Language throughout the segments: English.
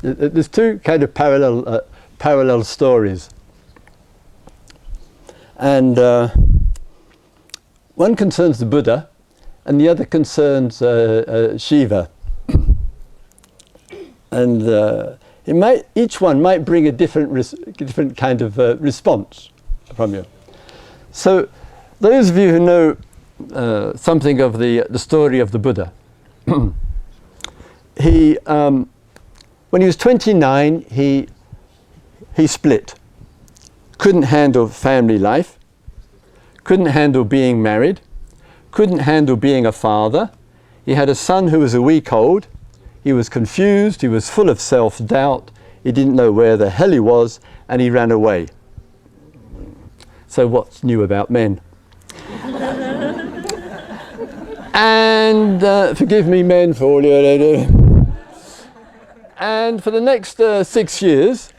There's two kind of parallel stories. And one concerns the Buddha, and the other concerns Shiva. And each one might bring a different kind of response from you. So, those of you who know something of the story of the Buddha, when he was 29, he split. Couldn't handle family life, couldn't handle being married, couldn't handle being a father. He had a son who was a week old. He was confused, he was full of self-doubt, he didn't know where the hell he was, and he ran away. So what's new about men? And forgive me, men, for all you do. And for the next 6 years,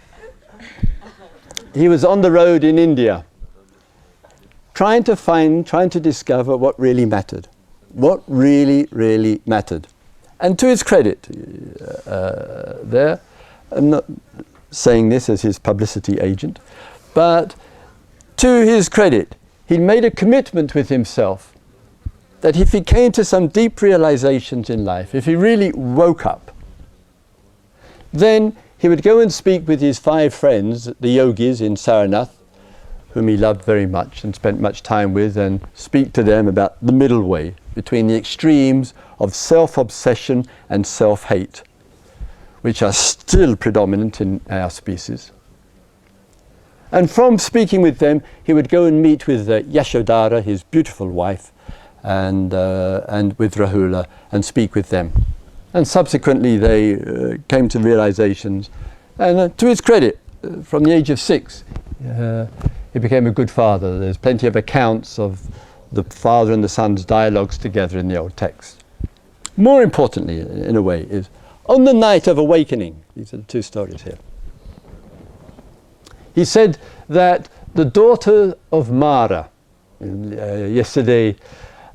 he was on the road in India, trying to discover what really mattered. What really mattered. And to his credit, I'm not saying this as his publicity agent, but to his credit, he made a commitment with himself that if he came to some deep realizations in life, if he really woke up, then he would go and speak with his 5 friends, the yogis in Saranath, whom he loved very much and spent much time with, and speak to them about the middle way between the extremes of self-obsession and self-hate, which are still predominant in our species. And from speaking with them, he would go and meet with Yashodhara, his beautiful wife, and with Rahula, and speak with them. And subsequently they came to realizations, and to his credit, from the age of 6, he became a good father. There's plenty of accounts of the father and the son's dialogues together in the old text. More importantly, in a way, is on the night of awakening. These are the 2 stories here. He said that the daughter of Mara, yesterday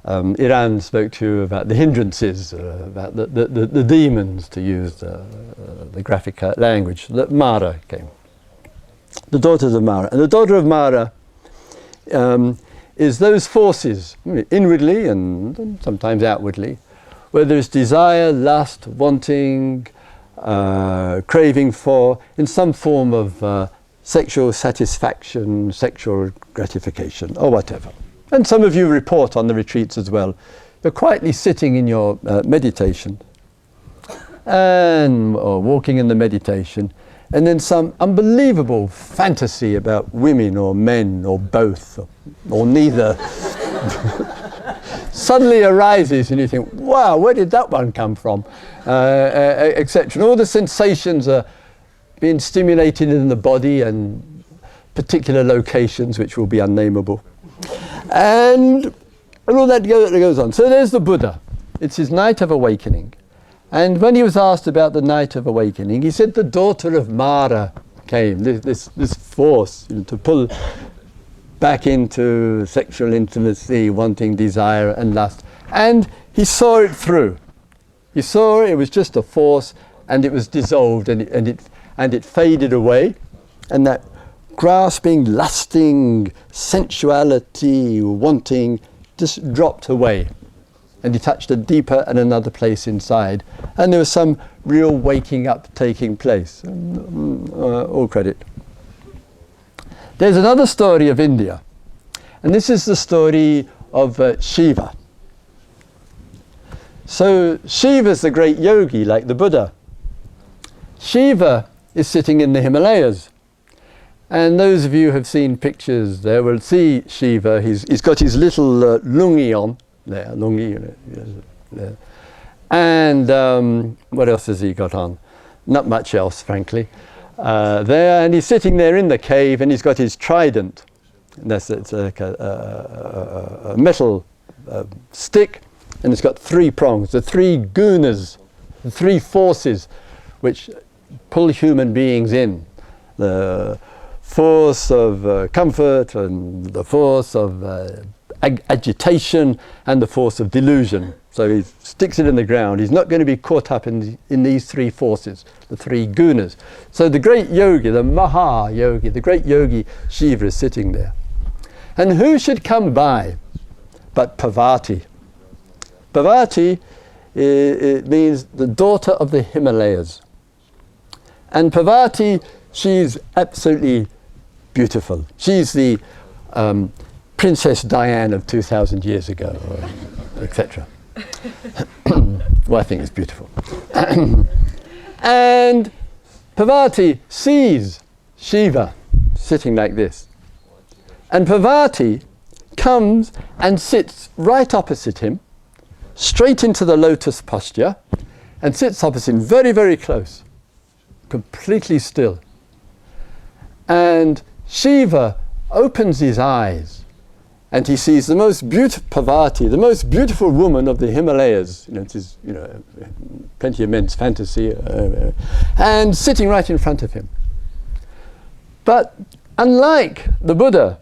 Iran spoke to you about the hindrances, about the demons, to use the graphic language, that Mara came. The daughters of Mara. And the daughter of Mara is those forces, inwardly and sometimes outwardly, where there's desire, lust, wanting, craving for, in some form of sexual satisfaction, sexual gratification, or whatever. And some of you report on the retreats as well. You're quietly sitting in your meditation, or walking in the meditation, and then some unbelievable fantasy about women or men or both or neither suddenly arises, and you think, wow, where did that one come from? Etc. All the sensations are being stimulated in the body and particular locations which will be unnameable. And all that goes on. So there's the Buddha. It's his night of awakening. And when he was asked about the night of awakening, he said the daughter of Mara came, this force, to pull back into sexual intimacy, wanting, desire and lust. And he saw it through. He saw it was just a force, and it was dissolved, and it faded away. And that grasping, lusting, sensuality, wanting, just dropped away. And he touched a deeper and another place inside. And there was some real waking up taking place. All credit. There's another story of India. And this is the story of Siva. So Shiva's the great yogi, like the Buddha. Shiva is sitting in the Himalayas. And those of you who have seen pictures there will see Shiva. He's got his little lungi on. There, lungi. There. And what else has he got on? Not much else, frankly. There, and he's sitting there in the cave, and he's got his trident. And it's like a metal stick, and it's got 3 prongs, the 3 gunas, the 3 forces which pull human beings in. The force of comfort, and the force of agitation, and the force of delusion. So he sticks it in the ground. He's not going to be caught up in these three forces, the three gunas. So the great yogi, the Maha Yogi, the great yogi Shiva is sitting there. And who should come by but Parvati? Parvati, it means the daughter of the Himalayas. And Parvati, she's absolutely beautiful. She's the Princess Diane of 2,000 years ago, etc. Well, I think it's beautiful. And Parvati sees Shiva sitting like this. And Parvati comes and sits right opposite him, straight into the lotus posture, and sits opposite him very, very close, completely still. And Shiva opens his eyes and he sees the most beautiful Parvati, the most beautiful woman of the Himalayas. It is, plenty of men's fantasy, and sitting right in front of him. But unlike the Buddha,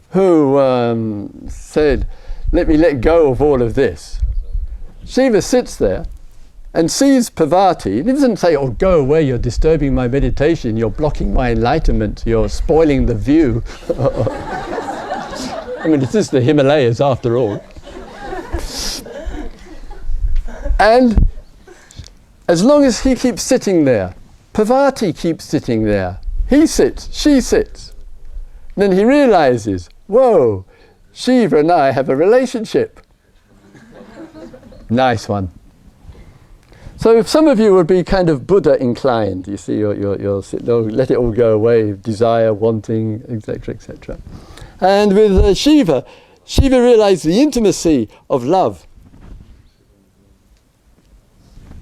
who said, "Let me let go of all of this," Shiva sits there and sees Parvati. He doesn't say, "Oh, go away, you're disturbing my meditation, you're blocking my enlightenment, you're spoiling the view." I mean, it is the Himalayas after all. And as long as he keeps sitting there, Parvati keeps sitting there. He sits, she sits. Then he realizes, whoa, Shiva and I have a relationship. Nice one. So if some of you would be kind of Buddha inclined, you see, you'll sit, let it all go away, desire, wanting, etc., etc. And with Shiva realized the intimacy of love.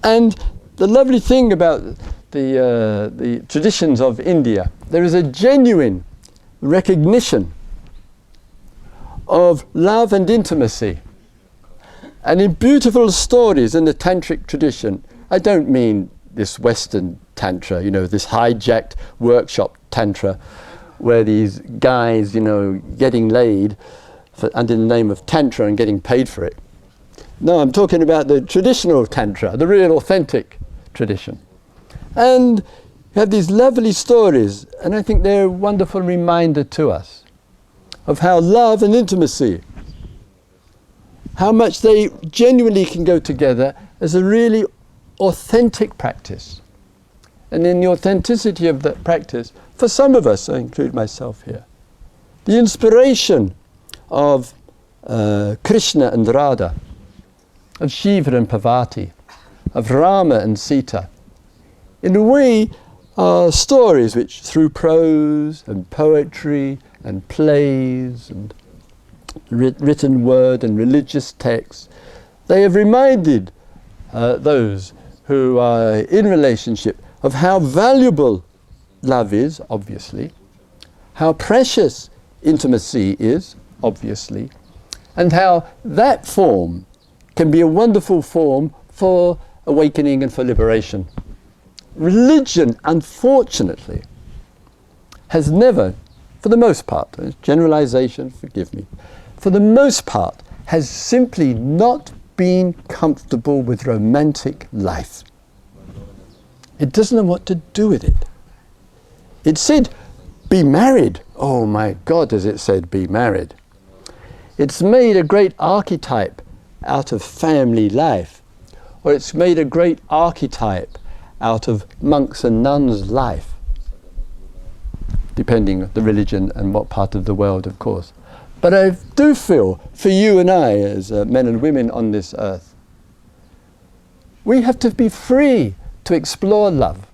And the lovely thing about the traditions of India, there is a genuine recognition of love and intimacy. And in beautiful stories in the tantric tradition, I don't mean this Western tantra, this hijacked workshop tantra, where these guys, getting laid under the name of tantra and getting paid for it. No, I'm talking about the traditional tantra, the real authentic tradition. And you have these lovely stories, and I think they're a wonderful reminder to us of how love and intimacy, how much they genuinely can go together as a really authentic practice. And in the authenticity of that practice, for some of us, I include myself here, the inspiration of Krishna and Radha, of Shiva and Parvati, of Rama and Sita, in a way are stories which through prose and poetry and plays and written word and religious texts, they have reminded those who are in relationship of how valuable love is, obviously, how precious intimacy is, obviously, and how that form can be a wonderful form for awakening and for liberation. Religion, unfortunately, has never, for the most part, generalization, forgive me, for the most part, has simply not been comfortable with romantic life. It doesn't know what to do with it. It said, be married. Oh my God, has it said, be married. It's made a great archetype out of family life, or it's made a great archetype out of monks' and nuns' life, depending on the religion and what part of the world, of course. But I do feel, for you and I, as men and women on this earth, we have to be free to explore love.